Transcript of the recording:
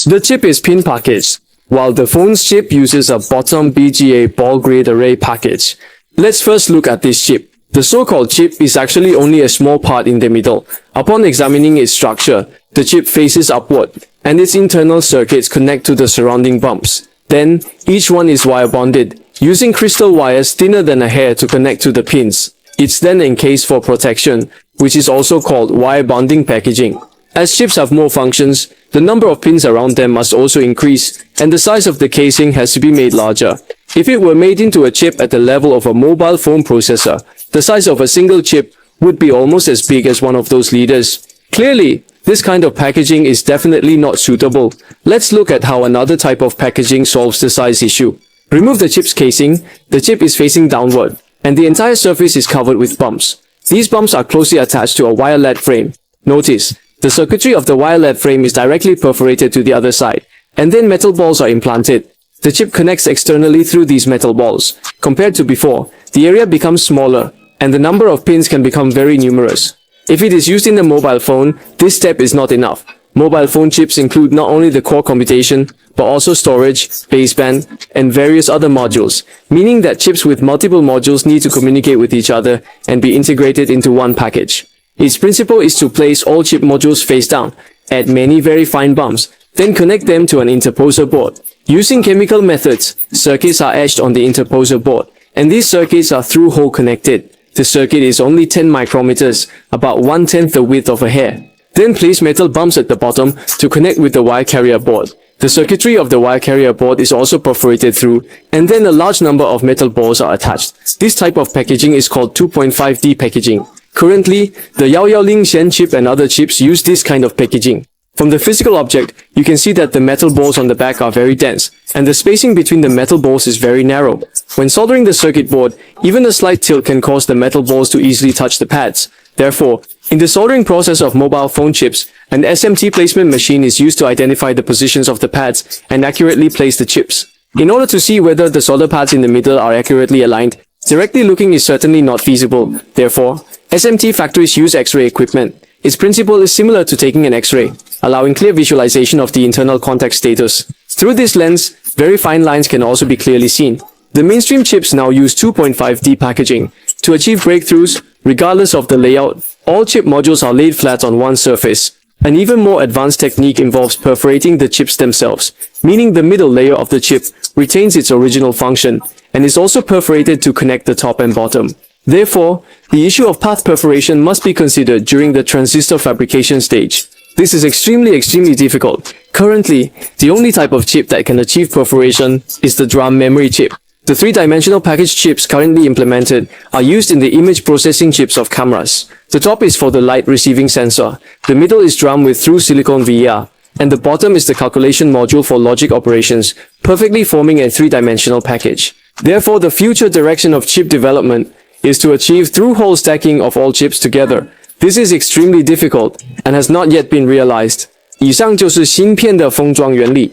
The chip is pin packaged, while the phone's chip uses a bottom BGA ball grid array package. Let's first look at this chip. The so-called chip is actually only a small part in the middle. Upon examining its structure, the chip faces upward, and its internal circuits connect to the surrounding bumps. Then, each one is wire bonded, using crystal wires thinner than a hair to connect to the pins. It's then encased for protection, which is also called wire bonding packaging. As chips have more functions, the number of pins around them must also increase, and the size of the casing has to be made larger. If it were made into a chip at the level of a mobile phone processor, the size of a single chip would be almost as big as one of those leaders. Clearly, this kind of packaging is definitely not suitable. Let's look at how another type of packaging solves the size issue. Remove the chip's casing. The chip is facing downward, and the entire surface is covered with bumps. These bumps are closely attached to a wire lead frame. Notice, the circuitry of the wire lead frame is directly perforated to the other side, and then metal balls are implanted. The chip connects externally through these metal balls. Compared to before, the area becomes smaller, and the number of pins can become very numerous. If it is used in a mobile phone, this step is not enough. Mobile phone chips include not only the core computation, but also storage, baseband, and various other modules, meaning that chips with multiple modules need to communicate with each other and be integrated into one package. Its principle is to place all chip modules face down, add many very fine bumps, then connect them to an interposer board. Using chemical methods, circuits are etched on the interposer board, and these circuits are through-hole connected. The circuit is only 10 micrometers, about 1/10 the width of a hair. Then place metal bumps at the bottom to connect with the wire carrier board. The circuitry of the wire carrier board is also perforated through, and then a large number of metal balls are attached. This type of packaging is called 2.5D packaging. Currently, the Xian chip and other chips use this kind of packaging. From the physical object, you can see that the metal balls on the back are very dense, and the spacing between the metal balls is very narrow. When soldering the circuit board, even a slight tilt can cause the metal balls to easily touch the pads. Therefore, in the soldering process of mobile phone chips, an SMT placement machine is used to identify the positions of the pads and accurately place the chips. In order to see whether the solder pads in the middle are accurately aligned, directly looking is certainly not feasible. Therefore, SMT factories use X-ray equipment. Its principle is similar to taking an X-ray, allowing clear visualization of the internal contact status. Through this lens, very fine lines can also be clearly seen. The mainstream chips now use 2.5D packaging. To achieve breakthroughs, regardless of the layout, all chip modules are laid flat on one surface. An even more advanced technique involves perforating the chips themselves, meaning the middle layer of the chip retains its original function, and is also perforated to connect the top and bottom. Therefore, the issue of path perforation must be considered during the transistor fabrication stage. This is extremely difficult. Currently, the only type of chip that can achieve perforation is the drum memory chip. The three-dimensional packaged chips currently implemented are used in the image processing chips of cameras. The top is for the light receiving sensor, the middle is drum with through silicon via, and the bottom is the calculation module for logic operations, perfectly forming a three-dimensional package. Therefore, the future direction of chip development is to achieve through-hole stacking of all chips together. This is extremely difficult and has not yet been realized. 以上就是芯片的封装原理。